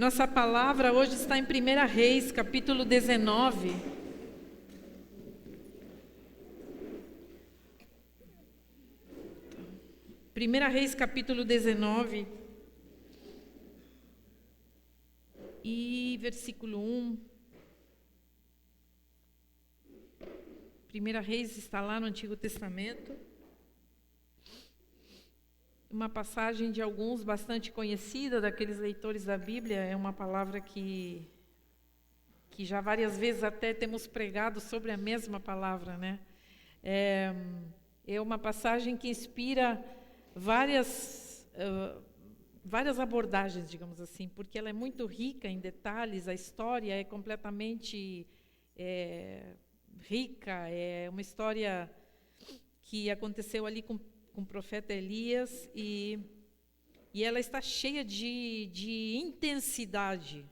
Nossa palavra hoje está em 1 Reis, capítulo 19. Primeira Reis, capítulo 19. E versículo 1. 1 Reis está lá no Antigo Testamento. Uma passagem de alguns bastante conhecida, daqueles leitores da Bíblia. É uma palavra que já várias vezes até temos pregado sobre a mesma palavra, né? É uma passagem que inspira várias abordagens, digamos assim, porque ela é muito rica em detalhes, a história é completamente rica, é uma história que aconteceu ali com o profeta Elias, e ela está cheia de intensidade,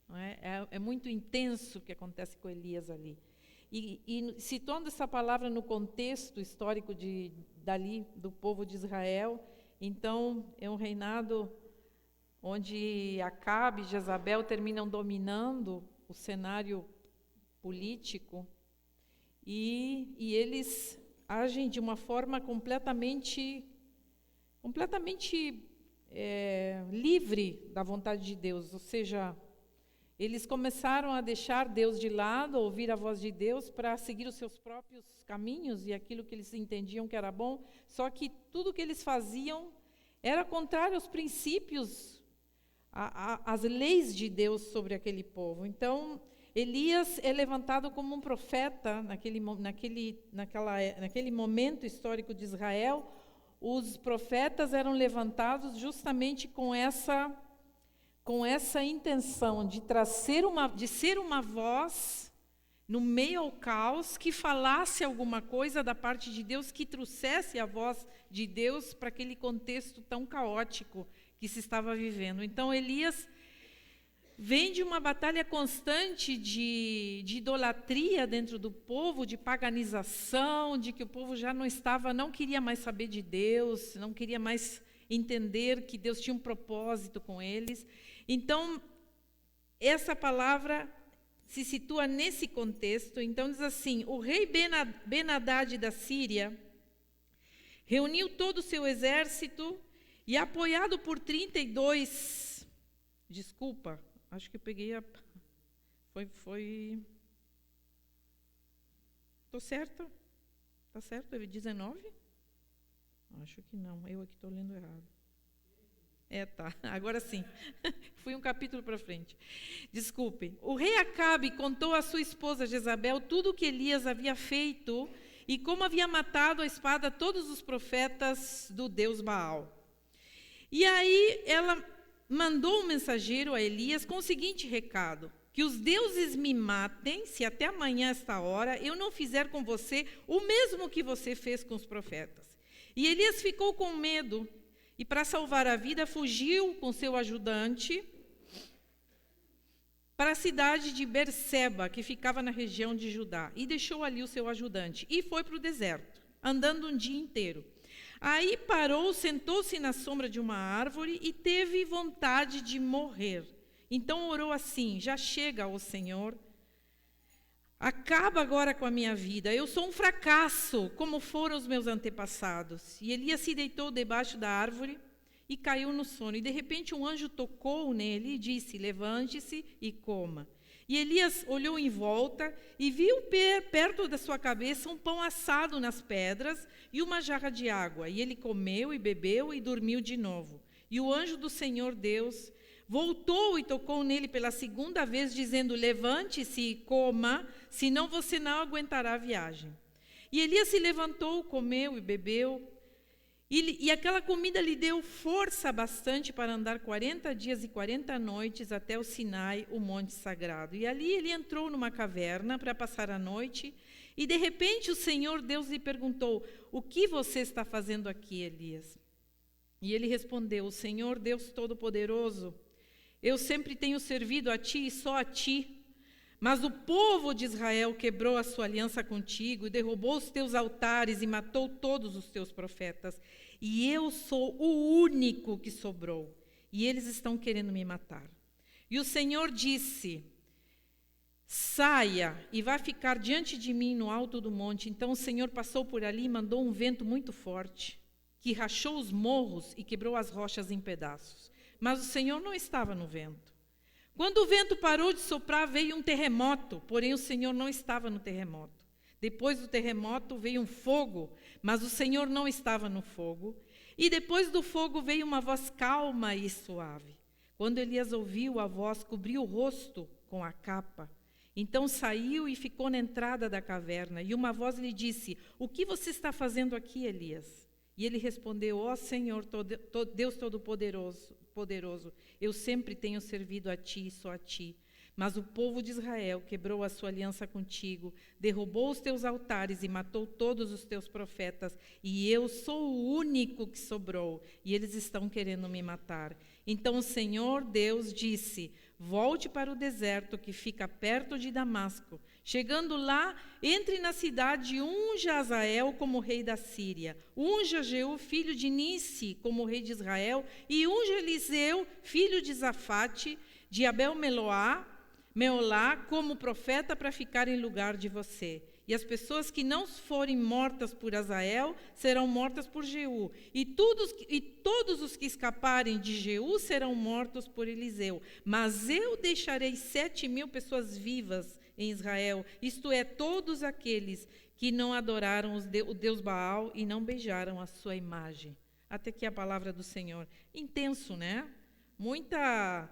não é? É muito intenso o que acontece com Elias ali. E citando essa palavra no contexto histórico dali, do povo de Israel, então é um reinado onde Acabe e Jezabel terminam dominando o cenário político, e eles agem de uma forma completamente livre da vontade de Deus, ou seja, eles começaram a deixar Deus de lado, ouvir a voz de Deus para seguir os seus próprios caminhos e aquilo que eles entendiam que era bom, só que tudo que eles faziam era contrário aos princípios, às leis de Deus sobre aquele povo. Então, Elias é levantado como um profeta naquele momento histórico de Israel. Os profetas eram levantados justamente com essa intenção de ser uma voz no meio ao caos, que falasse alguma coisa da parte de Deus, que trouxesse a voz de Deus para aquele contexto tão caótico que se estava vivendo. Então, Elias vem de uma batalha constante de idolatria dentro do povo, de paganização, de que o povo já não queria mais saber de Deus, não queria mais entender que Deus tinha um propósito com eles. Então, essa palavra se situa nesse contexto. Então, diz assim: o rei Ben-Hadad da Síria reuniu todo o seu exército e, apoiado por 32... Desculpa, acho que eu peguei a... Estou certa? Está certo? 19? Acho que não, eu aqui estou lendo errado. Tá, agora sim. Fui um capítulo para frente. Desculpem. O rei Acabe contou à sua esposa Jezabel tudo o que Elias havia feito e como havia matado à espada todos os profetas do Deus Baal. E aí ela mandou um mensageiro a Elias com o seguinte recado: que os deuses me matem, se até amanhã esta hora eu não fizer com você o mesmo que você fez com os profetas. E Elias ficou com medo e, para salvar a vida, fugiu com seu ajudante para a cidade de Berseba, que ficava na região de Judá, e deixou ali o seu ajudante e foi para o deserto, andando um dia inteiro. Aí parou, sentou-se na sombra de uma árvore e teve vontade de morrer. Então orou assim: já chega, ó Senhor, acaba agora com a minha vida. Eu sou um fracasso, como foram os meus antepassados. E Elias se deitou debaixo da árvore e caiu no sono. E de repente um anjo tocou nele e disse: levante-se e coma. E Elias olhou em volta e viu perto da sua cabeça um pão assado nas pedras e uma jarra de água. E ele comeu e bebeu e dormiu de novo. E o anjo do Senhor Deus voltou e tocou nele pela segunda vez, dizendo: levante-se e coma, senão você não aguentará a viagem. E Elias se levantou, comeu e bebeu. E aquela comida lhe deu força bastante para andar 40 dias e 40 noites até o Sinai, o monte sagrado. E ali ele entrou numa caverna para passar a noite. E de repente o Senhor Deus lhe perguntou: o que você está fazendo aqui, Elias? E ele respondeu: o Senhor Deus Todo-Poderoso, eu sempre tenho servido a ti e só a ti. Mas o povo de Israel quebrou a sua aliança contigo e derrubou os teus altares e matou todos os teus profetas. E eu sou o único que sobrou. E eles estão querendo me matar. E o Senhor disse: saia e vá ficar diante de mim no alto do monte. Então o Senhor passou por ali e mandou um vento muito forte, que rachou os morros e quebrou as rochas em pedaços. Mas o Senhor não estava no vento. Quando o vento parou de soprar, veio um terremoto, porém o Senhor não estava no terremoto. Depois do terremoto veio um fogo, mas o Senhor não estava no fogo. E depois do fogo veio uma voz calma e suave. Quando Elias ouviu a voz, cobriu o rosto com a capa. Então saiu e ficou na entrada da caverna. E uma voz lhe disse: o que você está fazendo aqui, Elias? E ele respondeu: ó Senhor, Deus Todo-Poderoso, eu sempre tenho servido a ti e só a ti. Mas o povo de Israel quebrou a sua aliança contigo, derrubou os teus altares e matou todos os teus profetas. E eu sou o único que sobrou, e eles estão querendo me matar. Então o Senhor Deus disse: volte para o deserto que fica perto de Damasco. Chegando lá, entre na cidade e unja Azael como rei da Síria. Unja Jeú, filho de Nissi, como rei de Israel. E unja Eliseu, filho de Zafate, de Abel-Meolá, como profeta para ficar em lugar de você. E as pessoas que não forem mortas por Azael serão mortas por Jeú. E todos os que escaparem de Jeú serão mortos por Eliseu. Mas eu deixarei 7.000 pessoas vivas em Israel, isto é, todos aqueles que não adoraram o Deus Baal e não beijaram a sua imagem. Até aqui a palavra do Senhor. Intenso, né? Muita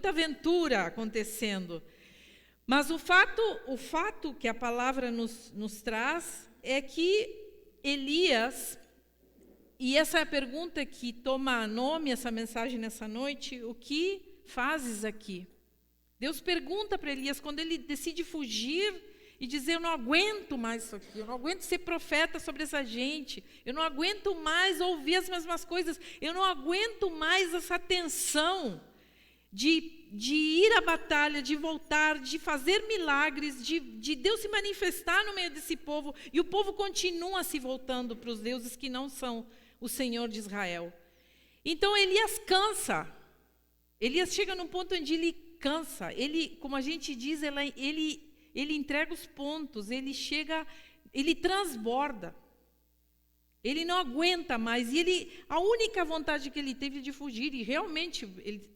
aventura acontecendo. Mas o fato que a palavra nos traz é que Elias, e essa é a pergunta que toma nome essa mensagem nessa noite: o que fazes aqui? Deus pergunta para Elias quando ele decide fugir e dizer: eu não aguento mais isso aqui, eu não aguento ser profeta sobre essa gente, eu não aguento mais ouvir as mesmas coisas, eu não aguento mais essa tensão de ir à batalha, de voltar, de fazer milagres, de Deus se manifestar no meio desse povo, e o povo continua se voltando para os deuses que não são o Senhor de Israel. Então Elias cansa. Elias chega num ponto onde ele cansa. Ele, como a gente diz, ele entrega os pontos, ele transborda. Ele não aguenta mais, e a única vontade que ele teve de fugir, e realmente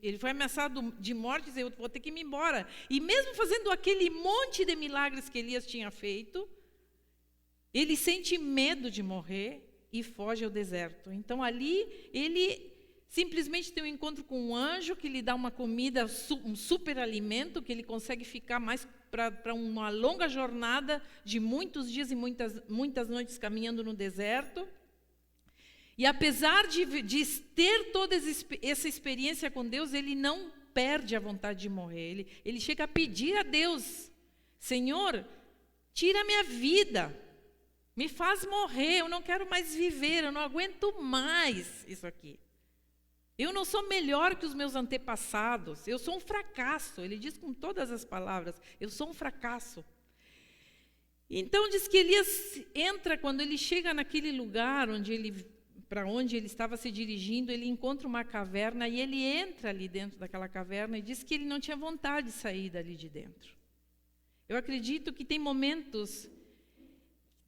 ele foi ameaçado de morte, dizer: eu vou ter que ir embora. E mesmo fazendo aquele monte de milagres que Elias tinha feito, ele sente medo de morrer e foge ao deserto. Então ali ele simplesmente tem um encontro com um anjo que lhe dá uma comida, um super alimento, que ele consegue ficar mais para uma longa jornada de muitos dias e muitas noites caminhando no deserto. E apesar de ter toda essa experiência com Deus, ele não perde a vontade de morrer. Ele chega a pedir a Deus: Senhor, tira a minha vida, me faz morrer, eu não quero mais viver, eu não aguento mais isso aqui. Eu não sou melhor que os meus antepassados, eu sou um fracasso. Ele diz com todas as palavras: eu sou um fracasso. Então diz que Elias entra, quando ele chega naquele lugar para onde ele estava se dirigindo, ele encontra uma caverna e ele entra ali dentro daquela caverna e diz que ele não tinha vontade de sair dali de dentro. Eu acredito que tem momentos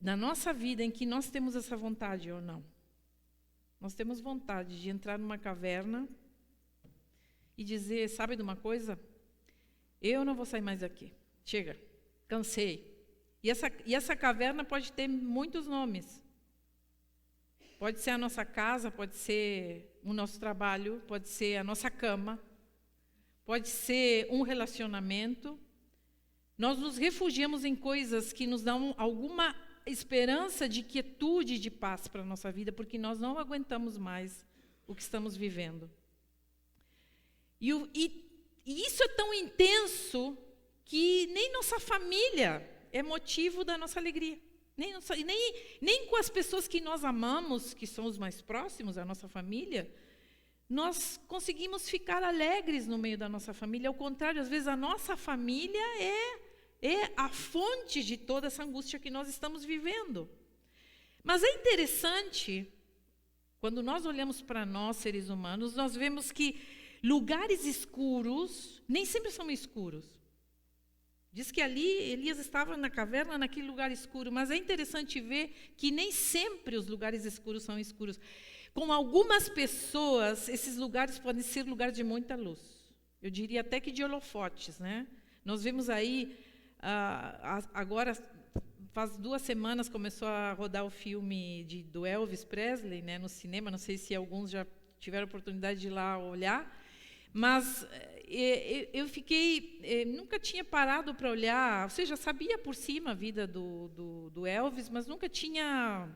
na nossa vida em que nós temos essa vontade ou não. Nós temos vontade de entrar numa caverna e dizer: sabe de uma coisa? Eu não vou sair mais daqui. Chega, cansei. E essa caverna pode ter muitos nomes. Pode ser a nossa casa, pode ser o nosso trabalho, pode ser a nossa cama, pode ser um relacionamento. Nós nos refugiamos em coisas que nos dão alguma esperança de quietude, de paz para a nossa vida, porque nós não aguentamos mais o que estamos vivendo. E isso é tão intenso que nem nossa família é motivo da nossa alegria. Nem com as pessoas que nós amamos, que são os mais próximos, a nossa família, nós conseguimos ficar alegres no meio da nossa família. Ao contrário, às vezes a nossa família é a fonte de toda essa angústia que nós estamos vivendo. Mas é interessante, quando nós olhamos para nós, seres humanos, nós vemos que lugares escuros nem sempre são escuros. Diz que ali Elias estava na caverna, naquele lugar escuro, mas é interessante ver que nem sempre os lugares escuros são escuros. Com algumas pessoas, esses lugares podem ser lugares de muita luz. Eu diria até que de holofotes, né? Nós vemos aí, agora, faz 2 semanas, começou a rodar o filme do Elvis Presley, né, no cinema. Não sei se alguns já tiveram oportunidade de ir lá olhar, mas eu nunca tinha parado para olhar, ou seja, sabia por cima a vida do Elvis, mas nunca tinha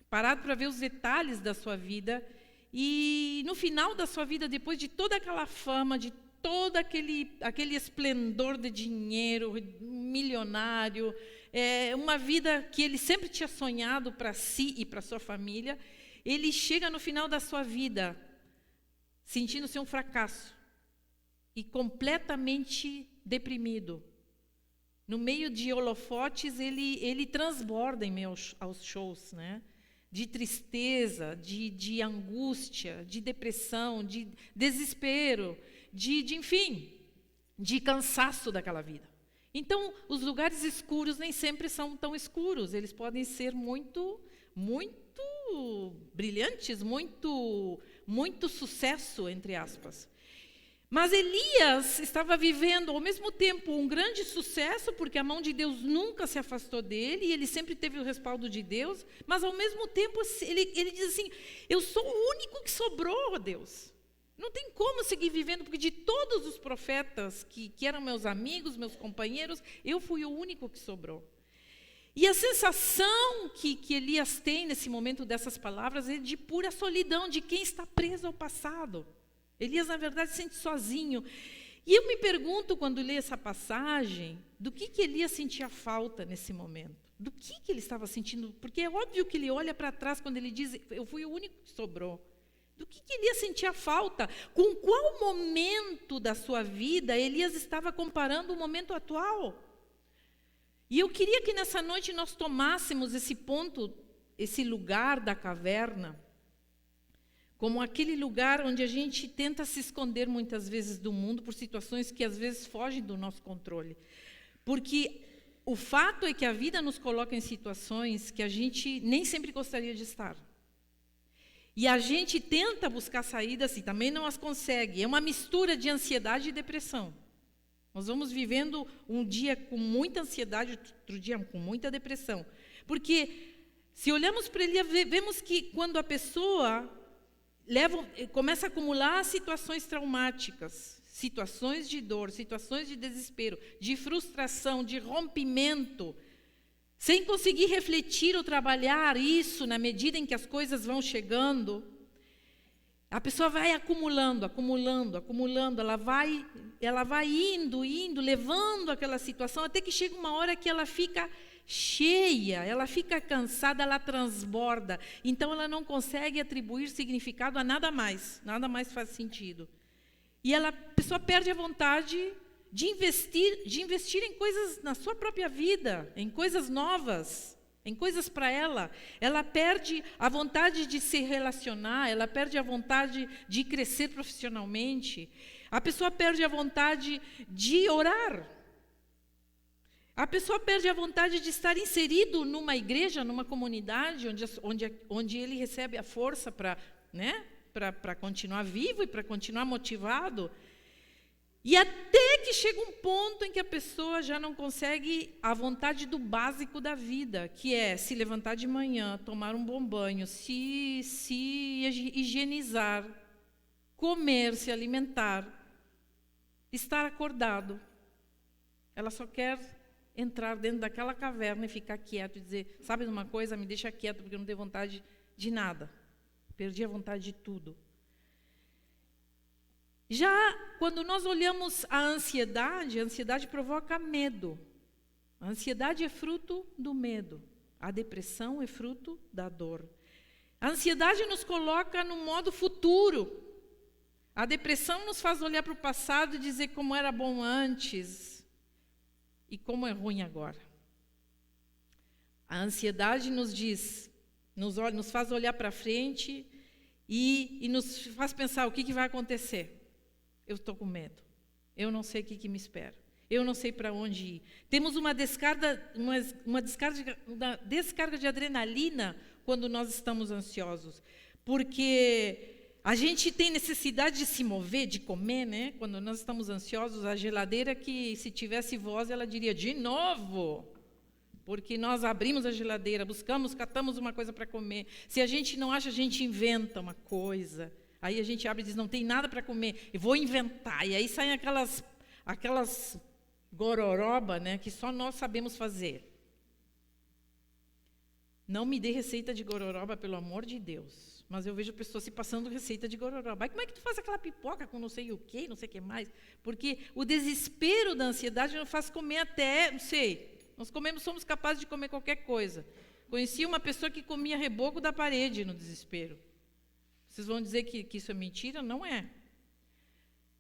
parado para ver os detalhes da sua vida. E no final da sua vida, depois de toda aquela fama, de todo aquele esplendor de dinheiro, milionário, uma vida que ele sempre tinha sonhado para si e para sua família, ele chega no final da sua vida sentindo-se um fracasso e completamente deprimido. No meio de holofotes, ele transborda em meio aos shows, né? De tristeza, de angústia, de depressão, de desespero, enfim, de cansaço daquela vida. Então, os lugares escuros nem sempre são tão escuros, eles podem ser muito, muito brilhantes, muito sucesso, entre aspas. Mas Elias estava vivendo, ao mesmo tempo, um grande sucesso, porque a mão de Deus nunca se afastou dele, e ele sempre teve o respaldo de Deus, mas, ao mesmo tempo, ele diz assim, eu sou o único que sobrou, Deus. Não tem como seguir vivendo, porque de todos os profetas que eram meus amigos, meus companheiros, eu fui o único que sobrou. E a sensação que Elias tem nesse momento dessas palavras é de pura solidão, de quem está preso ao passado. Elias, na verdade, se sente sozinho. E eu me pergunto, quando leio essa passagem, do que Elias sentia falta nesse momento? Do que ele estava sentindo? Porque é óbvio que ele olha para trás quando ele diz, eu fui o único que sobrou. Do que Elias sentia falta? Com qual momento da sua vida Elias estava comparando o momento atual? E eu queria que nessa noite nós tomássemos esse ponto, esse lugar da caverna, como aquele lugar onde a gente tenta se esconder muitas vezes do mundo por situações que às vezes fogem do nosso controle. Porque o fato é que a vida nos coloca em situações que a gente nem sempre gostaria de estar. E a gente tenta buscar saídas e também não as consegue. É uma mistura de ansiedade e depressão. Nós vamos vivendo um dia com muita ansiedade, outro dia com muita depressão. Porque se olhamos para ele, vemos que quando a pessoa começa a acumular situações traumáticas, situações de dor, situações de desespero, de frustração, de rompimento, sem conseguir refletir ou trabalhar isso na medida em que as coisas vão chegando, a pessoa vai acumulando, ela vai indo, levando aquela situação, até que chega uma hora que ela fica cheia, ela fica cansada, ela transborda. Então, ela não consegue atribuir significado a nada mais faz sentido. E a pessoa perde a vontade de investir em coisas na sua própria vida, em coisas novas, em coisas para ela. Ela perde a vontade de se relacionar, ela perde a vontade de crescer profissionalmente. A pessoa perde a vontade de orar. A pessoa perde a vontade de estar inserido numa igreja, numa comunidade, onde ele recebe a força para continuar vivo e para continuar motivado. E até que chega um ponto em que a pessoa já não consegue a vontade do básico da vida, que é se levantar de manhã, tomar um bom banho, se higienizar, comer, se alimentar, estar acordado. Ela só quer entrar dentro daquela caverna e ficar quieto e dizer, sabe de uma coisa, me deixa quieto porque eu não tenho vontade de nada. Perdi a vontade de tudo. Já quando nós olhamos a ansiedade provoca medo. A ansiedade é fruto do medo. A depressão é fruto da dor. A ansiedade nos coloca no modo futuro. A depressão nos faz olhar para o passado e dizer como era bom antes e como é ruim agora. A ansiedade nos faz olhar para frente e nos faz pensar o que vai acontecer. eu estou com medo. Eu não sei o que me espera. Eu não sei para onde ir. Temos uma descarga de adrenalina quando nós estamos ansiosos. Porque a gente tem necessidade de se mover, de comer, né? Quando nós estamos ansiosos, a geladeira que, se tivesse voz, ela diria, de novo. Porque nós abrimos a geladeira, buscamos, catamos uma coisa para comer. Se a gente não acha, a gente inventa uma coisa. Aí a gente abre e diz, não tem nada para comer, eu vou inventar. E aí saem aquelas gororoba, né, que só nós sabemos fazer. Não me dê receita de gororoba, pelo amor de Deus. Mas eu vejo pessoas se passando receita de gororoba. Aí como é que tu faz aquela pipoca com não sei o quê, não sei o que mais? Porque o desespero da ansiedade nos faz comer até, não sei, somos capazes de comer qualquer coisa. Conheci uma pessoa que comia reboco da parede no desespero. Vocês vão dizer que isso é mentira? Não é.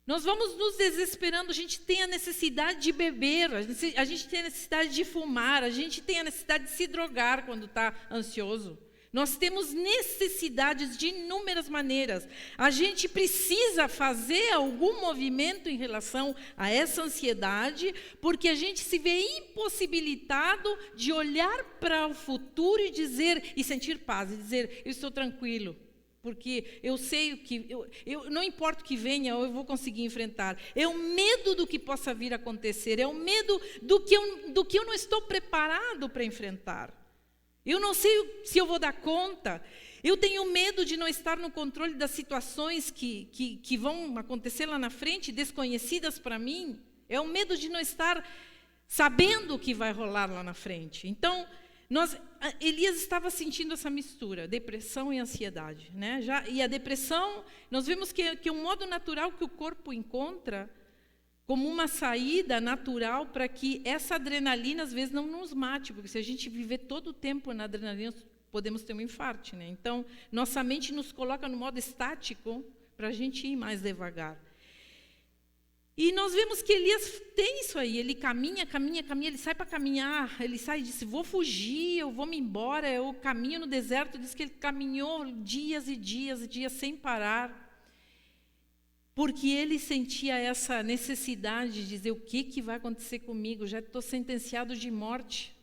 Nós vamos nos desesperando, a gente tem a necessidade de beber, a gente tem a necessidade de fumar, a gente tem a necessidade de se drogar quando está ansioso. Nós temos necessidades de inúmeras maneiras. A gente precisa fazer algum movimento em relação a essa ansiedade, porque a gente se vê impossibilitado de olhar para o futuro e sentir paz, e dizer, eu estou tranquilo. Porque eu sei que, não importa o que venha, eu vou conseguir enfrentar. É o medo do que possa vir a acontecer, é o medo do que eu não estou preparado para enfrentar. Eu não sei se eu vou dar conta. Eu tenho medo de não estar no controle das situações que vão acontecer lá na frente, desconhecidas para mim. É o medo de não estar sabendo o que vai rolar lá na frente. Então, Elias estava sentindo essa mistura, depressão e ansiedade, né? E a depressão, nós vemos que é um modo natural que o corpo encontra como uma saída natural para que essa adrenalina, às vezes, não nos mate, porque se a gente viver todo o tempo na adrenalina, podemos ter um infarto, né? Então, nossa mente nos coloca no modo estático para a gente ir mais devagar. E nós vemos que Elias tem isso aí, ele caminha, ele sai para caminhar, ele sai e diz, vou fugir, eu vou me embora, eu caminho no deserto, diz que ele caminhou dias e dias e dias sem parar, porque ele sentia essa necessidade de dizer, o que vai acontecer comigo? Já estou sentenciado de morte,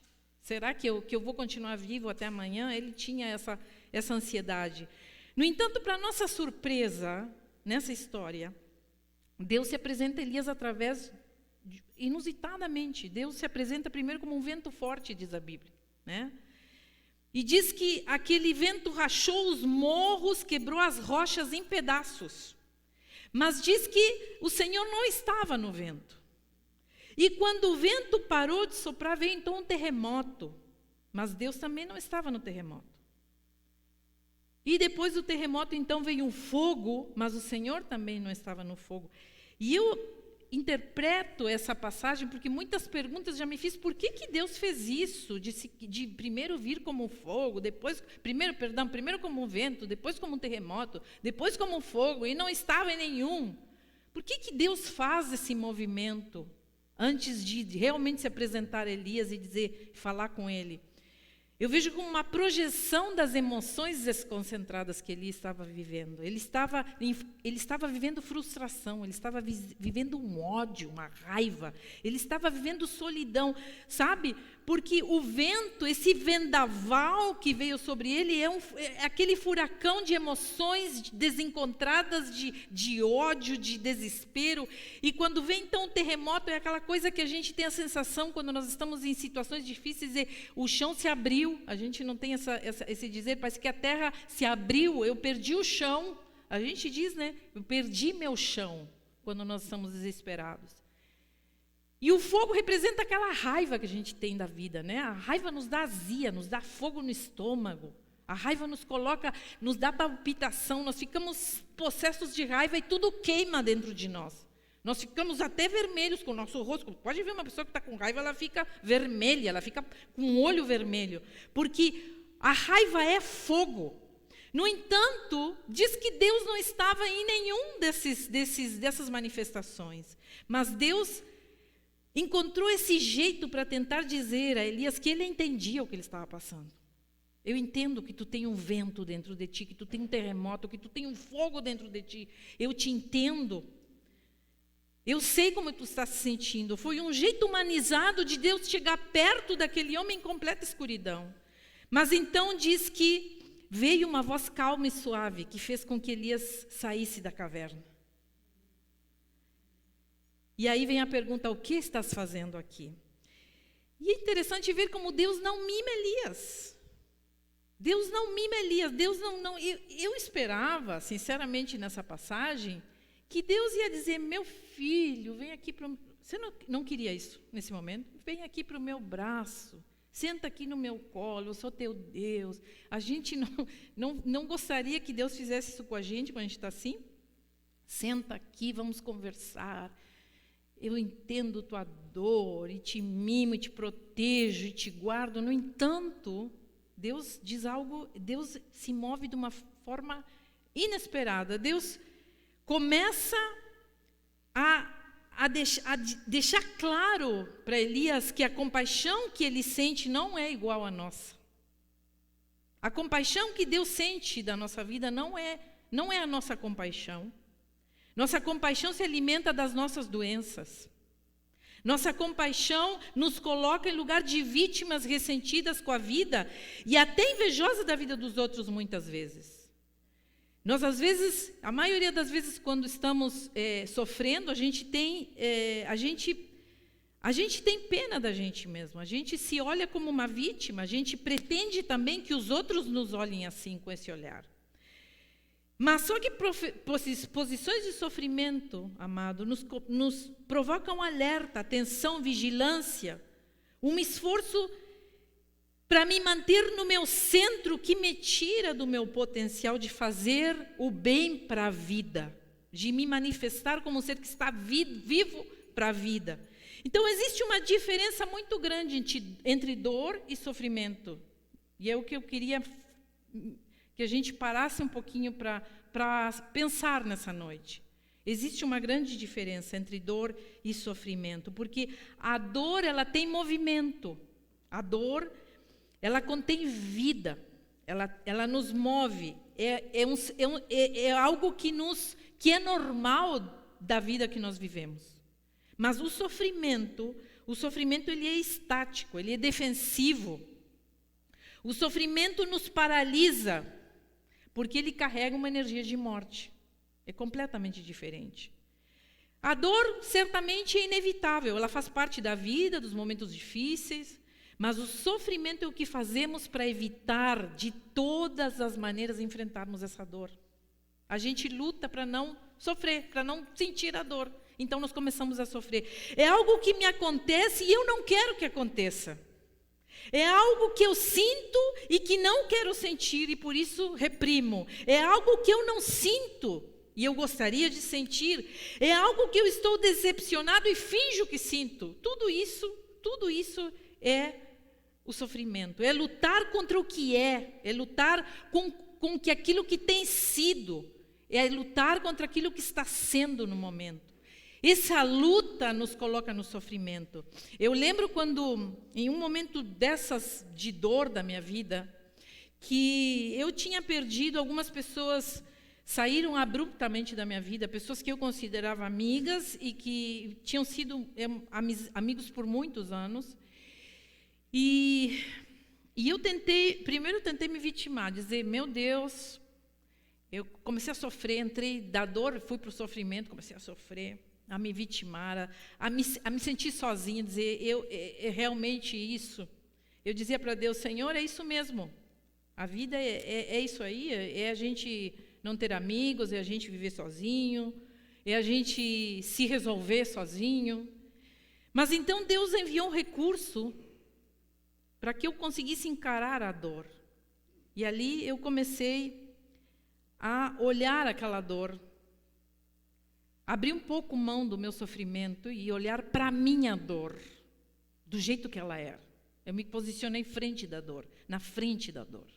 será que eu vou continuar vivo até amanhã? Ele tinha essa ansiedade. No entanto, para nossa surpresa, nessa história, Deus se apresenta a Elias inusitadamente. Deus se apresenta primeiro como um vento forte, diz a Bíblia, né? E diz que aquele vento rachou os morros, quebrou as rochas em pedaços. Mas diz que o Senhor não estava no vento. E quando o vento parou de soprar, veio então um terremoto. Mas Deus também não estava no terremoto. E depois do terremoto, então, veio um fogo, mas o Senhor também não estava no fogo. E eu interpreto essa passagem porque muitas perguntas já me fiz, por que Deus fez isso, de primeiro vir como um fogo, primeiro como um vento, depois como um terremoto, depois como um fogo, e não estava em nenhum. Por que Deus faz esse movimento antes de realmente se apresentar a Elias e falar com ele? Eu vejo como uma projeção das emoções desconcentradas que ele estava vivendo. Ele estava vivendo frustração, ele estava vivendo um ódio, uma raiva, ele estava vivendo solidão, sabe? Porque o vento, esse vendaval que veio sobre ele, é aquele furacão de emoções desencontradas, de ódio, de desespero. E quando vem então o terremoto, é aquela coisa que a gente tem a sensação, quando nós estamos em situações difíceis, o chão se abriu. A gente não tem esse dizer, parece que a terra se abriu, eu perdi o chão. A gente diz, né? Eu perdi meu chão, quando nós estamos desesperados. E o fogo representa aquela raiva que a gente tem da vida, né? A raiva nos dá azia, nos dá fogo no estômago. A raiva nos dá palpitação, nós ficamos possessos de raiva e tudo queima dentro de nós. Nós ficamos até vermelhos com o nosso rosto. Pode ver uma pessoa que está com raiva, ela fica vermelha, ela fica com o olho vermelho. Porque a raiva é fogo. No entanto, diz que Deus não estava em nenhum dessas manifestações. Mas Deus encontrou esse jeito para tentar dizer a Elias que ele entendia o que ele estava passando. Eu entendo que tu tem um vento dentro de ti, que tu tem um terremoto, que tu tem um fogo dentro de ti. Eu te entendo. Eu sei como tu está se sentindo. Foi um jeito humanizado de Deus chegar perto daquele homem em completa escuridão. Mas então diz que veio uma voz calma e suave que fez com que Elias saísse da caverna. E aí vem a pergunta: o que estás fazendo aqui? E é interessante ver como Deus não mima Elias. Deus não mima Elias. Deus não. Eu esperava, sinceramente, nessa passagem, que Deus ia dizer: meu filho, vem aqui para... Você não queria isso nesse momento? Vem aqui para o meu braço. Senta aqui no meu colo, eu sou teu Deus. A gente não gostaria que Deus fizesse isso com a gente quando a gente está assim? Senta aqui, vamos conversar. Eu entendo tua dor, e te mimo, e te protejo, e te guardo. No entanto, Deus diz algo, Deus se move de uma forma inesperada. Deus começa a deixar claro para Elias que a compaixão que ele sente não é igual à nossa. A compaixão que Deus sente da nossa vida não é a nossa compaixão. Nossa compaixão se alimenta das nossas doenças. Nossa compaixão nos coloca em lugar de vítimas ressentidas com a vida e até invejosas da vida dos outros muitas vezes. Nós, às vezes, a maioria das vezes, quando estamos sofrendo, a gente tem pena da gente mesmo. A gente se olha como uma vítima, a gente pretende também que os outros nos olhem assim, com esse olhar. Mas só que posições de sofrimento, amado, nos provocam alerta, atenção, vigilância, um esforço para me manter no meu centro, que me tira do meu potencial de fazer o bem para a vida, de me manifestar como um ser que está vivo para a vida. Então, existe uma diferença muito grande entre dor e sofrimento. E é o que eu queria que a gente parasse um pouquinho para pensar nessa noite. Existe uma grande diferença entre dor e sofrimento, porque a dor, ela tem movimento. A dor, ela contém vida, ela nos move, é algo que é normal da vida que nós vivemos. Mas o sofrimento ele é estático, ele é defensivo. O sofrimento nos paralisa, porque ele carrega uma energia de morte. É completamente diferente. A dor certamente é inevitável, ela faz parte da vida, dos momentos difíceis, mas o sofrimento é o que fazemos para evitar de todas as maneiras enfrentarmos essa dor. A gente luta para não sofrer, para não sentir a dor. Então nós começamos a sofrer. É algo que me acontece e eu não quero que aconteça. É algo que eu sinto e que não quero sentir e por isso reprimo. É algo que eu não sinto e eu gostaria de sentir. É algo que eu estou decepcionado e finjo que sinto. Tudo isso é o sofrimento. É lutar contra o que é lutar com que aquilo que tem sido, é lutar contra aquilo que está sendo no momento. Essa luta nos coloca no sofrimento. Eu lembro quando, em um momento dessas de dor da minha vida, que eu tinha perdido, algumas pessoas saíram abruptamente da minha vida, pessoas que eu considerava amigas e que tinham sido amigos por muitos anos. E eu tentei me vitimar, dizer, meu Deus, eu comecei a sofrer, entrei da dor, fui para o sofrimento, comecei a sofrer, a me vitimar, a me sentir sozinha, dizer, é realmente isso. Eu dizia para Deus, Senhor, é isso mesmo. A vida é isso aí, é a gente não ter amigos, é a gente viver sozinho, é a gente se resolver sozinho. Mas então Deus enviou um recurso para que eu conseguisse encarar a dor. E ali eu comecei a olhar aquela dor, abrir um pouco mão do meu sofrimento e olhar para a minha dor, do jeito que ela era. Eu me posicionei na frente da dor.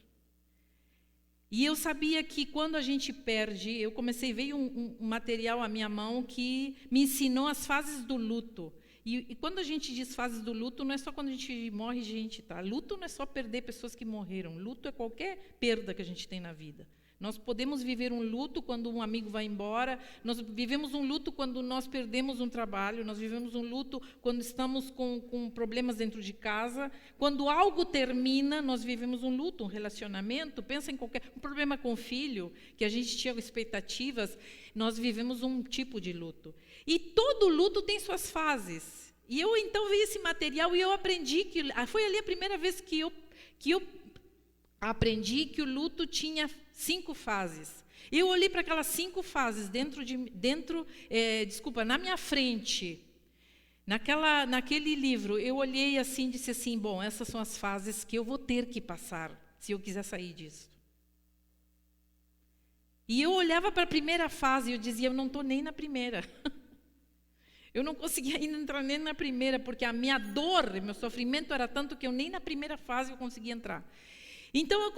E eu sabia que quando a gente perde, veio um material à minha mão que me ensinou as fases do luto. E quando a gente diz fases do luto, não é só quando a gente morre gente, tá? Luto não é só perder pessoas que morreram. Luto é qualquer perda que a gente tem na vida. Nós podemos viver um luto quando um amigo vai embora, nós vivemos um luto quando nós perdemos um trabalho, nós vivemos um luto quando estamos com problemas dentro de casa. Quando algo termina, nós vivemos um luto, um relacionamento. Pensa em qualquer problema com o filho, que a gente tinha expectativas, nós vivemos um tipo de luto. E todo luto tem suas fases. E eu então vi esse material e eu aprendi que foi ali a primeira vez que eu aprendi que o luto tinha 5 fases. Eu olhei para aquelas 5 fases na minha frente, naquele livro. Eu olhei assim e disse assim: bom, essas são as fases que eu vou ter que passar se eu quiser sair disso. E eu olhava para a primeira fase e eu dizia: eu não estou nem na primeira. Eu não conseguia ainda entrar nem na primeira, porque a minha dor, meu sofrimento era tanto que eu nem na primeira fase eu conseguia entrar. Então eu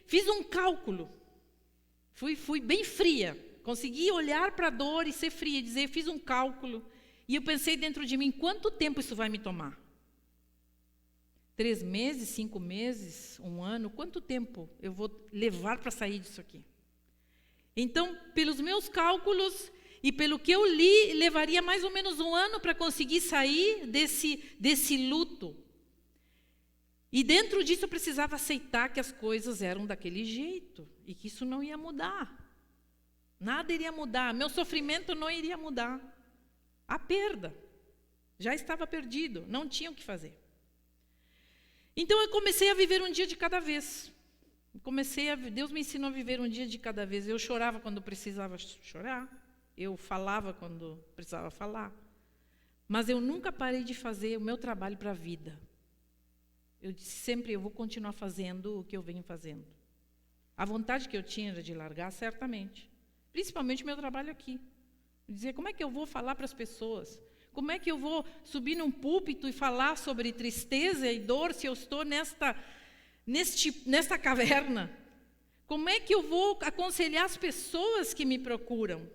fiz um cálculo, fui bem fria, consegui olhar para a dor e ser fria, dizer, fiz um cálculo, e eu pensei dentro de mim: quanto tempo isso vai me tomar? 3 meses, 5 meses, 1 ano, quanto tempo eu vou levar para sair disso aqui? Então, pelos meus cálculos e pelo que eu li, levaria mais ou menos 1 ano para conseguir sair desse luto. E dentro disso eu precisava aceitar que as coisas eram daquele jeito e que isso não ia mudar. Nada iria mudar, meu sofrimento não iria mudar. A perda já estava perdido, não tinha o que fazer. Então eu comecei a viver um dia de cada vez. Deus me ensinou a viver um dia de cada vez. Eu chorava quando precisava chorar, eu falava quando precisava falar, mas eu nunca parei de fazer o meu trabalho para a vida. Eu disse sempre: eu vou continuar fazendo o que eu venho fazendo. A vontade que eu tinha era de largar, certamente. Principalmente o meu trabalho aqui. Dizer, como é que eu vou falar para as pessoas? Como é que eu vou subir num púlpito e falar sobre tristeza e dor se eu estou nesta caverna? Como é que eu vou aconselhar as pessoas que me procuram?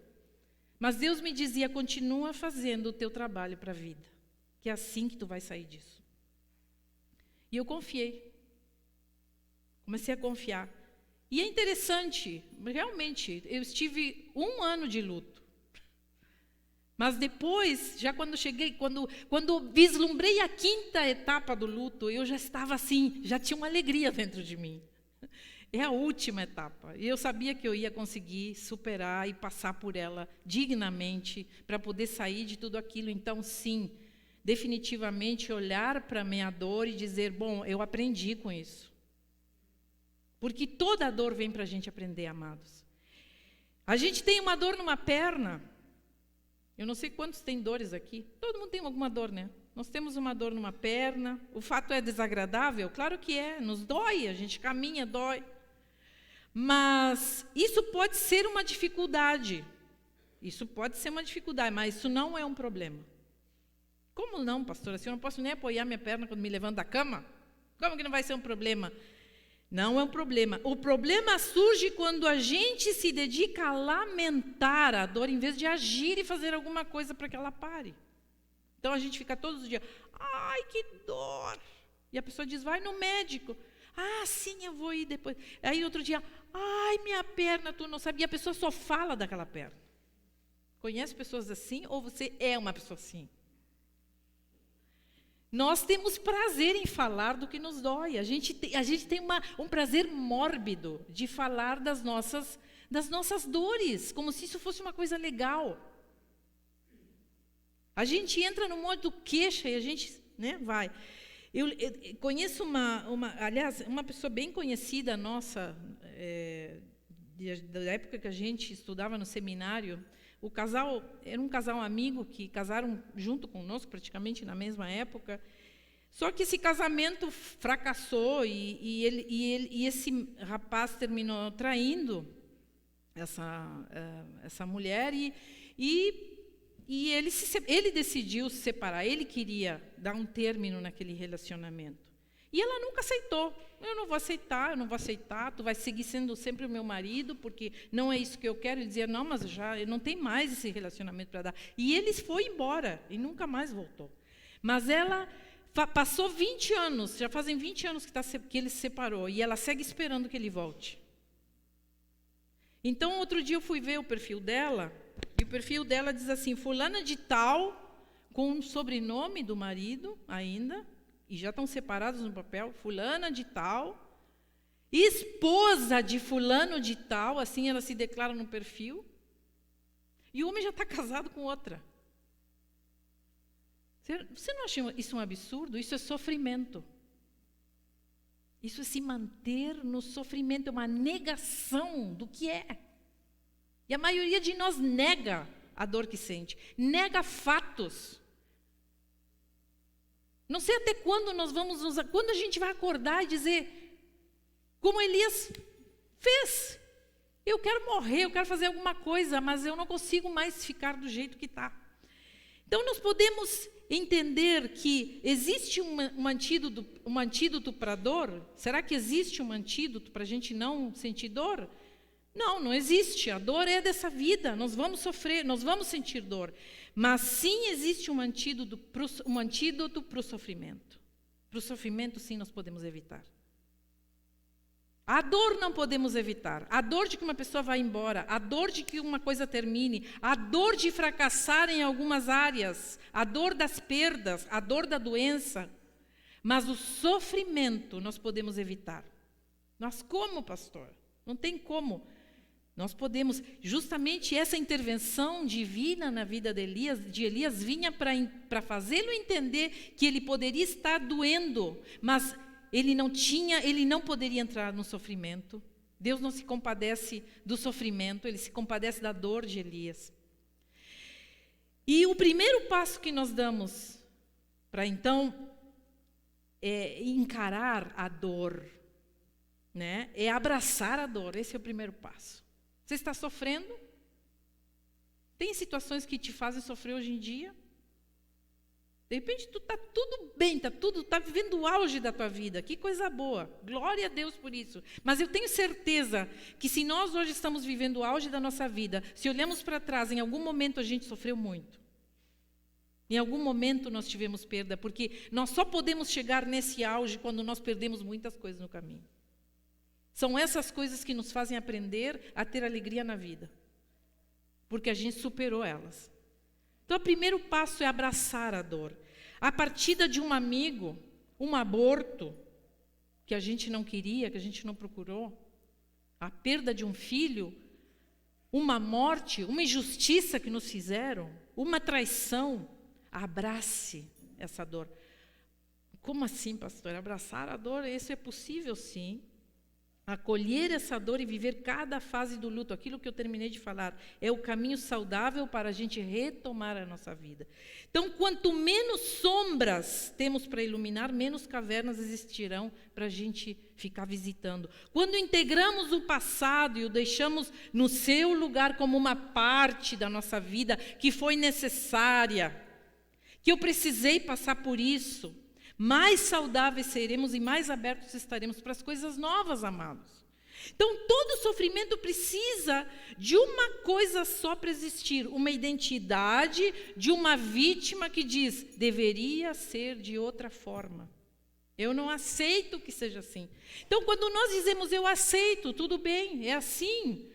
Mas Deus me dizia: continua fazendo o teu trabalho para a vida, que é assim que tu vai sair disso. E eu confiei. Comecei a confiar. E é interessante, realmente, eu estive 1 ano de luto. Mas depois, já quando cheguei, quando vislumbrei a 5ª etapa do luto, eu já estava assim, já tinha uma alegria dentro de mim. É a última etapa. E eu sabia que eu ia conseguir superar e passar por ela dignamente para poder sair de tudo aquilo. Então, sim, definitivamente olhar para a minha dor e dizer: bom, eu aprendi com isso. Porque toda a dor vem para a gente aprender, amados. A gente tem uma dor numa perna. Eu não sei quantos têm dores aqui. Todo mundo tem alguma dor, né? Nós temos uma dor numa perna. O fato é desagradável? Claro que é. Nos dói, a gente caminha, dói. Mas isso pode ser uma dificuldade. Isso pode ser uma dificuldade, mas isso não é um problema. Como não, pastora? Se eu não posso nem apoiar minha perna quando me levanto da cama? Como que não vai ser um problema? Não é um problema. O problema surge quando a gente se dedica a lamentar a dor, em vez de agir e fazer alguma coisa para que ela pare. Então a gente fica todos os dias: ai, que dor. E a pessoa diz: vai no médico. Ah, sim, eu vou ir depois. Aí outro dia: ai, minha perna, tu não sabe. E a pessoa só fala daquela perna. Conhece pessoas assim ou você é uma pessoa assim? Nós temos prazer em falar do que nos dói. A gente tem um prazer mórbido de falar das nossas dores, como se isso fosse uma coisa legal. A gente entra no modo queixa e a gente, vai. Eu conheço aliás, uma pessoa bem conhecida nossa, da época que a gente estudava no seminário. O casal era um casal amigo que casaram junto conosco, praticamente na mesma época. Só que esse casamento fracassou e esse rapaz terminou traindo essa mulher e ele decidiu se separar. Ele queria dar um término naquele relacionamento. E ela nunca aceitou. Eu não vou aceitar, tu vai seguir sendo sempre o meu marido, porque não é isso que eu quero. Ele dizia: não, mas já não tem mais esse relacionamento para dar. E ele foi embora e nunca mais voltou. Mas ela passou 20 anos, já fazem 20 anos que ele se separou, e ela segue esperando que ele volte. Então, outro dia eu fui ver o perfil dela, e o perfil dela diz assim, fulana de tal, com um sobrenome do marido ainda, e já estão separados no papel, fulana de tal, esposa de fulano de tal, assim ela se declara no perfil, e o homem já está casado com outra. Você não acha isso um absurdo? Isso é sofrimento. Isso é se manter no sofrimento, é uma negação do que é. E a maioria de nós nega a dor que sente, nega fatos. Não sei até quando nós vamos quando a gente vai acordar e dizer, como Elias fez, eu quero morrer, eu quero fazer alguma coisa, mas eu não consigo mais ficar do jeito que está. Então nós podemos entender que existe um antídoto para a dor. Será que existe um antídoto para a gente não sentir dor? Não, não existe. A dor é dessa vida, nós vamos sofrer, nós vamos sentir dor. Mas sim existe um antídoto para o sofrimento. Para o sofrimento, sim, nós podemos evitar. A dor não podemos evitar. A dor de que uma pessoa vai embora, a dor de que uma coisa termine, a dor de fracassar em algumas áreas, a dor das perdas, a dor da doença. Mas o sofrimento nós podemos evitar. Nós como, pastor? Não tem como. Nós podemos, justamente essa intervenção divina na vida de Elias vinha para fazê-lo entender que ele poderia estar doendo, mas ele não poderia entrar no sofrimento. Deus não se compadece do sofrimento, ele se compadece da dor de Elias. E o primeiro passo que nós damos para então encarar a dor, né, é abraçar a dor. Esse é o primeiro passo. Você está sofrendo? Tem situações que te fazem sofrer hoje em dia? De repente, tu está tudo bem, está vivendo o auge da tua vida. Que coisa boa. Glória a Deus por isso. Mas eu tenho certeza que se nós hoje estamos vivendo o auge da nossa vida, se olhamos para trás, em algum momento a gente sofreu muito. Em algum momento nós tivemos perda, porque nós só podemos chegar nesse auge quando nós perdemos muitas coisas no caminho. São essas coisas que nos fazem aprender a ter alegria na vida, porque a gente superou elas. Então, o primeiro passo é abraçar a dor. A partida de um amigo, um aborto, que a gente não queria, que a gente não procurou, a perda de um filho, uma morte, uma injustiça que nos fizeram, uma traição, abrace essa dor. Como assim, pastor? Abraçar a dor? Isso é possível, sim. Acolher essa dor e viver cada fase do luto, aquilo que eu terminei de falar, é o caminho saudável para a gente retomar a nossa vida. Então, quanto menos sombras temos para iluminar, menos cavernas existirão para a gente ficar visitando. Quando integramos o passado e o deixamos no seu lugar como uma parte da nossa vida que foi necessária, que eu precisei passar por isso, mais saudáveis seremos e mais abertos estaremos para as coisas novas, amados. Então, todo sofrimento precisa de uma coisa só para existir, uma identidade de uma vítima que diz, deveria ser de outra forma. Eu não aceito que seja assim. Então, quando nós dizemos, eu aceito, tudo bem, é assim.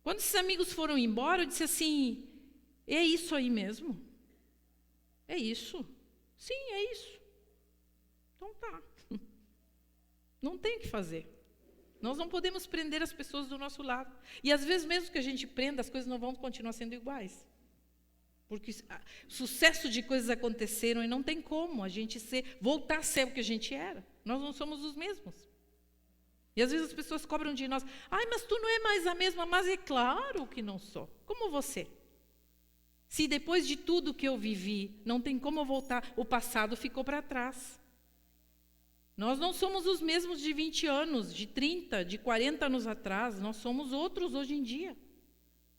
Quando esses amigos foram embora, eu disse assim, é isso aí mesmo? É isso? Sim, é isso. Então tá. Não tem o que fazer. Nós não podemos prender as pessoas do nosso lado. E às vezes, mesmo que a gente prenda, as coisas não vão continuar sendo iguais. Porque sucesso de coisas aconteceram e não tem como a gente voltar a ser o que a gente era. Nós não somos os mesmos. E às vezes as pessoas cobram de nós, ai, mas tu não é mais a mesma, mas é claro que não sou. Como você? Se depois de tudo que eu vivi, não tem como eu voltar, o passado ficou para trás. Nós não somos os mesmos de 20 anos, de 30, de 40 anos atrás. Nós somos outros hoje em dia.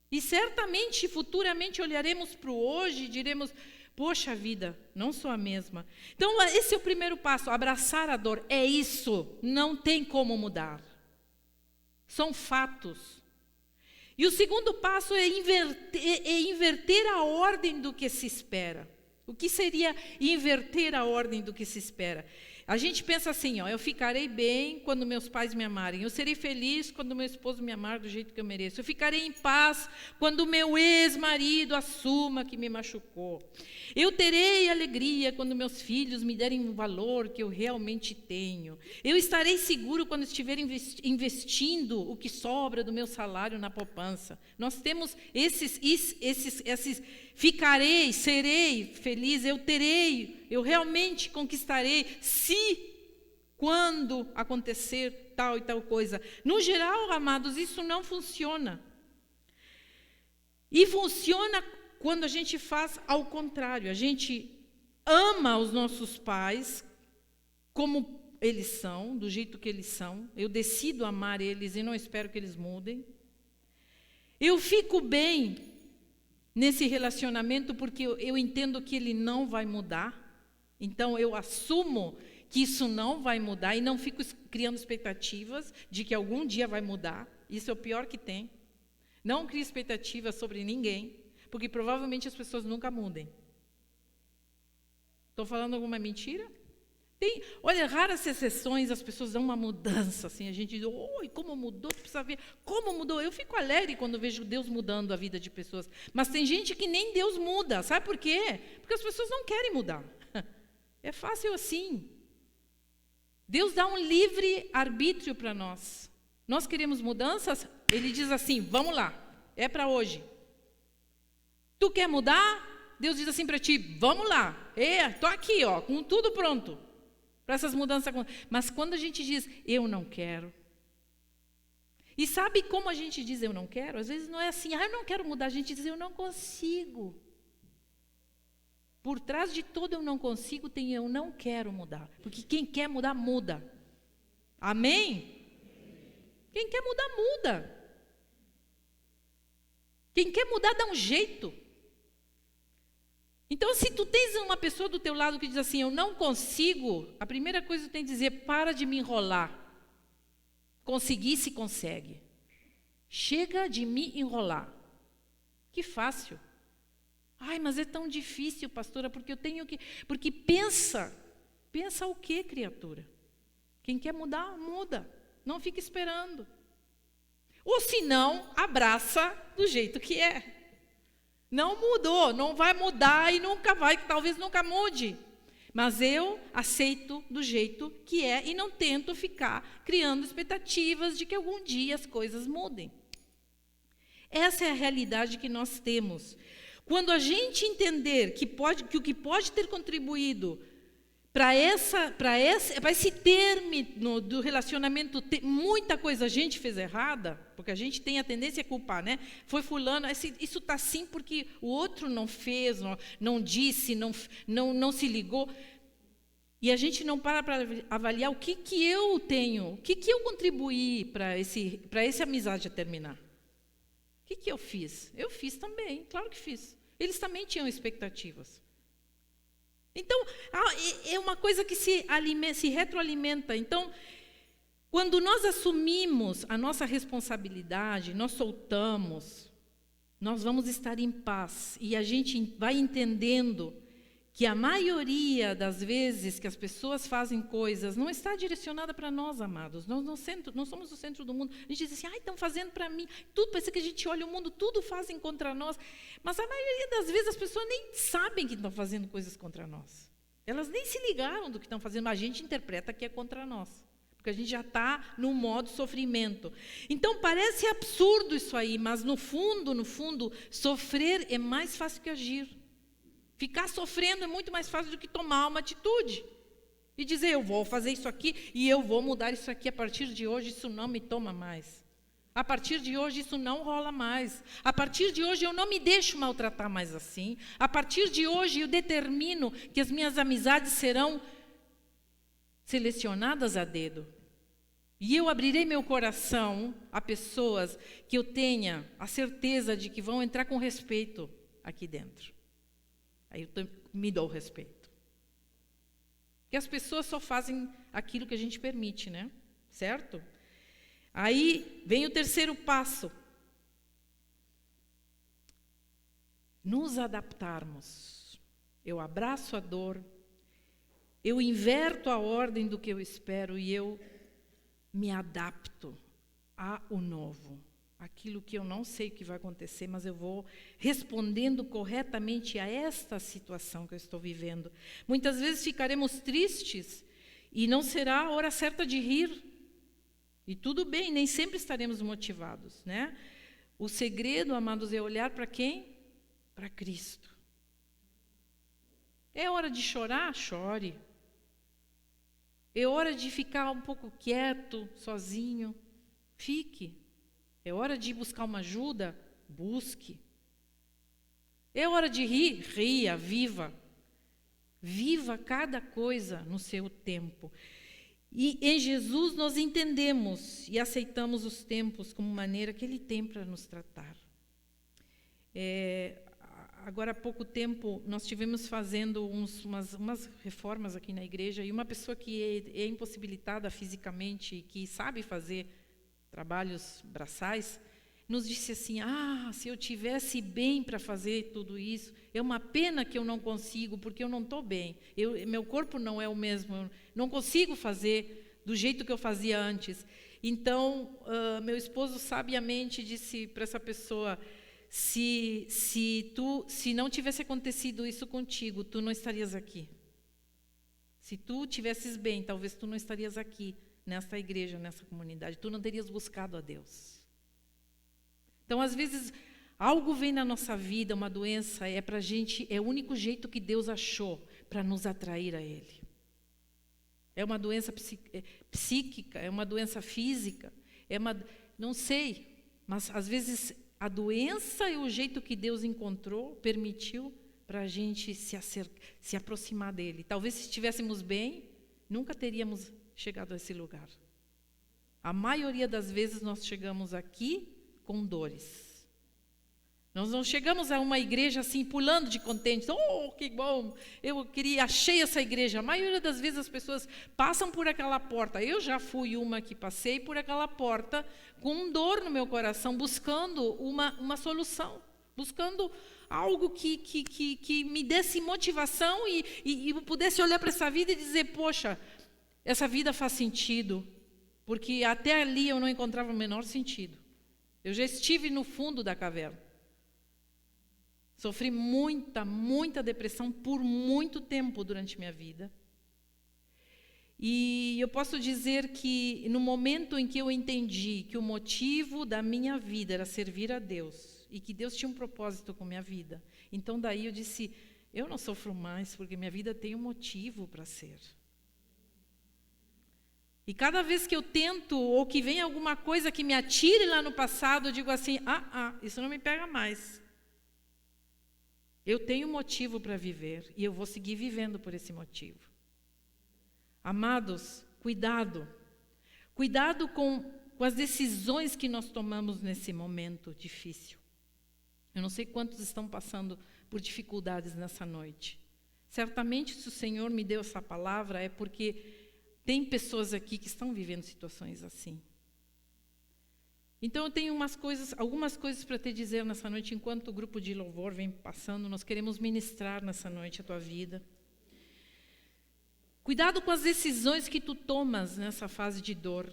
E certamente, futuramente, olharemos para o hoje e diremos, poxa vida, não sou a mesma. Então, esse é o primeiro passo, abraçar a dor. É isso, não tem como mudar. São fatos. E o segundo passo é inverter a ordem do que se espera. O que seria inverter a ordem do que se espera? A gente pensa assim, ó, eu ficarei bem quando meus pais me amarem, eu serei feliz quando meu esposo me amar do jeito que eu mereço, eu ficarei em paz quando meu ex-marido assuma que me machucou, eu terei alegria quando meus filhos me derem o valor que eu realmente tenho, eu estarei seguro quando estiver investindo o que sobra do meu salário na poupança. Nós temos esses ficarei, serei feliz, eu terei, eu realmente conquistarei, quando acontecer tal e tal coisa. No geral, amados, isso não funciona. E funciona quando a gente faz ao contrário. A gente ama os nossos pais como eles são, do jeito que eles são. Eu decido amar eles e não espero que eles mudem. Eu fico bem nesse relacionamento porque eu entendo que ele não vai mudar. Então, eu assumo que isso não vai mudar e não fico criando expectativas de que algum dia vai mudar. Isso é o pior que tem. Não crie expectativas sobre ninguém, porque provavelmente as pessoas nunca mudem. Estou falando alguma mentira? Olha, raras exceções as pessoas dão uma mudança, assim, a gente diz, oi, como mudou, tu precisa ver como mudou. Eu fico alegre quando vejo Deus mudando a vida de pessoas, mas tem gente que nem Deus muda, sabe por quê? Porque as pessoas não querem mudar. É fácil assim. Deus dá um livre arbítrio para nós. Nós queremos mudanças, Ele diz assim, vamos lá, é para hoje. Tu quer mudar? Deus diz assim para ti, vamos lá, estou aqui, ó, com tudo pronto. Para essas mudanças. Mas quando a gente diz, eu não quero. E sabe como a gente diz, eu não quero? Às vezes não é assim, eu não quero mudar. A gente diz, eu não consigo. Por trás de todo eu não consigo, tem eu não quero mudar. Porque quem quer mudar, muda. Amém? Quem quer mudar, muda. Quem quer mudar, dá um jeito. Então, se tu tens uma pessoa do teu lado que diz assim, eu não consigo, a primeira coisa que tu tem que dizer, para de me enrolar. Conseguir se consegue. Chega de me enrolar. Que fácil. Ai, mas é tão difícil, pastora, porque eu tenho que... Porque pensa o quê, criatura? Quem quer mudar, muda. Não fica esperando. Ou se não, abraça do jeito que é. Não mudou, não vai mudar e nunca vai, talvez nunca mude. Mas eu aceito do jeito que é e não tento ficar criando expectativas de que algum dia as coisas mudem. Essa é a realidade que nós temos. Quando a gente entender que o que pode ter contribuído para esse término do relacionamento, muita coisa a gente fez errada, porque a gente tem a tendência a culpar, né? Foi fulano, isso está assim porque o outro não fez, não disse, não se ligou. E a gente não para avaliar o que eu tenho, o que eu contribuí para essa amizade a terminar. O que eu fiz? Eu fiz também, claro que fiz. Eles também tinham expectativas. Então, é uma coisa que se retroalimenta. Então, quando nós assumimos a nossa responsabilidade, nós soltamos, nós vamos estar em paz. E a gente vai entendendo que a maioria das vezes que as pessoas fazem coisas não está direcionada para nós, amados. Nós não somos o centro do mundo. A gente diz assim, estão fazendo para mim. Tudo, parece que a gente olha o mundo, tudo fazem contra nós. Mas a maioria das vezes as pessoas nem sabem que estão fazendo coisas contra nós. Elas nem se ligaram do que estão fazendo, mas a gente interpreta que é contra nós. Porque a gente já está no modo sofrimento. Então, parece absurdo isso aí, mas no fundo, sofrer é mais fácil que agir. Ficar sofrendo é muito mais fácil do que tomar uma atitude. E dizer, eu vou fazer isso aqui e eu vou mudar isso aqui. A partir de hoje, isso não me toma mais. A partir de hoje, isso não rola mais. A partir de hoje, eu não me deixo maltratar mais assim. A partir de hoje, eu determino que as minhas amizades serão selecionadas a dedo. E eu abrirei meu coração a pessoas que eu tenha a certeza de que vão entrar com respeito aqui dentro. Aí eu me dou respeito. Porque as pessoas só fazem aquilo que a gente permite, né? Certo? Aí vem o terceiro passo. Nos adaptarmos. Eu abraço a dor. eu inverto a ordem do que eu espero e eu me adapto ao novo. Aquilo que eu não sei o que vai acontecer, mas eu vou respondendo corretamente a esta situação que eu estou vivendo. Muitas vezes ficaremos tristes e não será a hora certa de rir. E tudo bem, nem sempre estaremos motivados, né? O segredo, amados, é olhar para quem? Para Cristo. É hora de chorar? Chore. É hora de ficar um pouco quieto, sozinho? Fique. É hora de buscar uma ajuda? Busque. É hora de rir? Ria, viva. Viva cada coisa no seu tempo. E em Jesus nós entendemos e aceitamos os tempos como maneira que Ele tem para nos tratar. Agora há pouco tempo nós tivemos fazendo umas reformas aqui na igreja e uma pessoa que é impossibilitada fisicamente, que sabe fazer trabalhos braçais, nos disse assim: se eu tivesse bem para fazer tudo isso, é uma pena que eu não consigo, porque eu não estou bem, meu corpo não é o mesmo, eu não consigo fazer do jeito que eu fazia antes. Então, meu esposo sabiamente disse para essa pessoa: se não tivesse acontecido isso contigo, tu não estarias aqui. Se tu tivesses bem, talvez tu não estarias aqui, nesta igreja, nessa comunidade, tu não terias buscado a Deus. Então, às vezes, algo vem na nossa vida, uma doença, pra gente, é o único jeito que Deus achou para nos atrair a Ele. É uma doença psíquica, é uma doença física, não sei, mas às vezes a doença é o jeito que Deus encontrou, permitiu para a gente se aproximar dEle. Talvez se estivéssemos bem, nunca teríamos chegado a esse lugar. A maioria das vezes nós chegamos aqui com dores. Nós não chegamos a uma igreja assim, pulando de contente. Oh, que bom, achei essa igreja. A maioria das vezes as pessoas passam por aquela porta. Eu já fui uma que passei por aquela porta com dor no meu coração, buscando uma solução, buscando algo que me desse motivação e eu pudesse olhar para essa vida e dizer: poxa, essa vida faz sentido, porque até ali eu não encontrava o menor sentido. Eu já estive no fundo da caverna. Sofri muita depressão por muito tempo durante minha vida. E eu posso dizer que no momento em que eu entendi que o motivo da minha vida era servir a Deus e que Deus tinha um propósito com minha vida, então daí eu disse: eu não sofro mais porque minha vida tem um motivo para ser. E cada vez que eu tento, ou que vem alguma coisa que me atire lá no passado, eu digo assim: isso não me pega mais. Eu tenho motivo para viver e eu vou seguir vivendo por esse motivo. Amados, cuidado. Cuidado com as decisões que nós tomamos nesse momento difícil. Eu não sei quantos estão passando por dificuldades nessa noite. Certamente, se o Senhor me deu essa palavra, é porque tem pessoas aqui que estão vivendo situações assim. Então eu tenho algumas coisas para te dizer nessa noite, enquanto o grupo de louvor vem passando. Nós queremos ministrar nessa noite a tua vida. Cuidado com as decisões que tu tomas nessa fase de dor.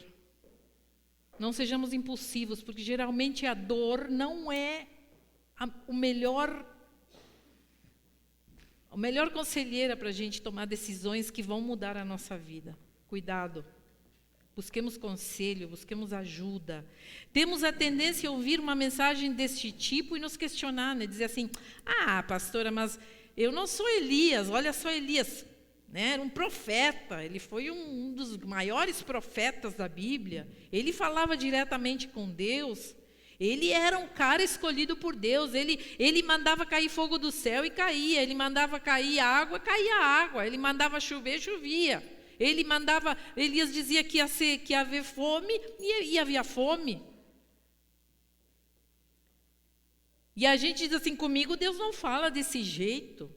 Não sejamos impulsivos, porque geralmente a dor não é a melhor conselheira para a gente tomar decisões que vão mudar a nossa vida. Cuidado. Busquemos conselho, busquemos ajuda. Temos a tendência a ouvir uma mensagem deste tipo e nos questionar, né? Dizer assim: pastora, mas eu não sou Elias, olha só Elias, né? Era um profeta, ele foi um dos maiores profetas da Bíblia, ele falava diretamente com Deus, ele era um cara escolhido por Deus, ele mandava cair fogo do céu e caía, ele mandava cair água, caía água, ele mandava chover, chovia. Elias dizia que ia haver fome e havia fome. E a gente diz assim: comigo Deus não fala desse jeito.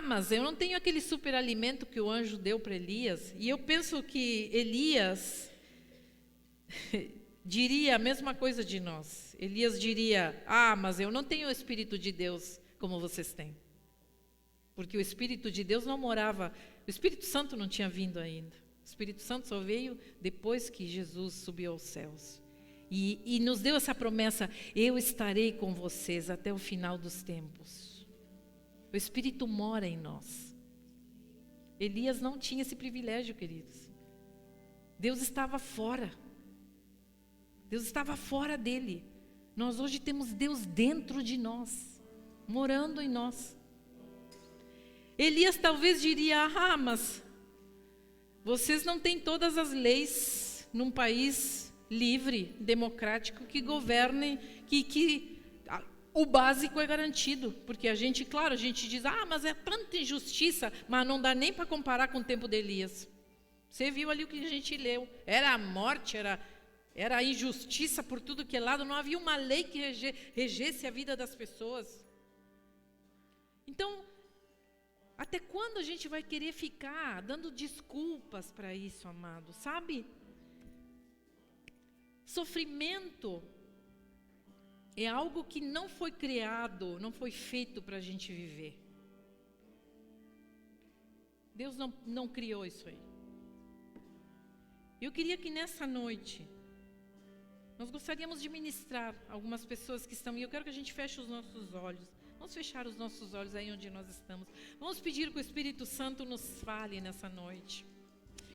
Mas eu não tenho aquele superalimento que o anjo deu para Elias. E eu penso que Elias diria a mesma coisa de nós. Elias diria: mas eu não tenho o Espírito de Deus como vocês têm. porque o Espírito de Deus não morava, o Espírito Santo não tinha vindo ainda. O Espírito Santo só veio depois que Jesus subiu aos céus. E nos deu essa promessa: eu estarei com vocês até o final dos tempos. O Espírito mora em nós. Elias não tinha esse privilégio, queridos. Deus estava fora. Deus estava fora dele. Nós hoje temos Deus dentro de nós, morando em nós. Elias talvez diria: ah, mas vocês não têm todas as leis num país livre, democrático, que governem, que o básico é garantido. Porque a gente, claro, a gente diz: ah, mas é tanta injustiça, mas não dá nem para comparar com o tempo de Elias. Você viu ali o que a gente leu. Era a morte, era a injustiça por tudo que é lado, não havia uma lei que regesse a vida das pessoas. Então, até quando a gente vai querer ficar dando desculpas para isso, amado? Sabe? Sofrimento é algo que não foi criado, não foi feito para a gente viver. Deus não criou isso aí. Eu queria que nessa noite, nós gostaríamos de ministrar algumas pessoas que estão, e eu quero que a gente feche os nossos olhos. Vamos fechar os nossos olhos aí onde nós estamos. Vamos pedir que o Espírito Santo nos fale nessa noite.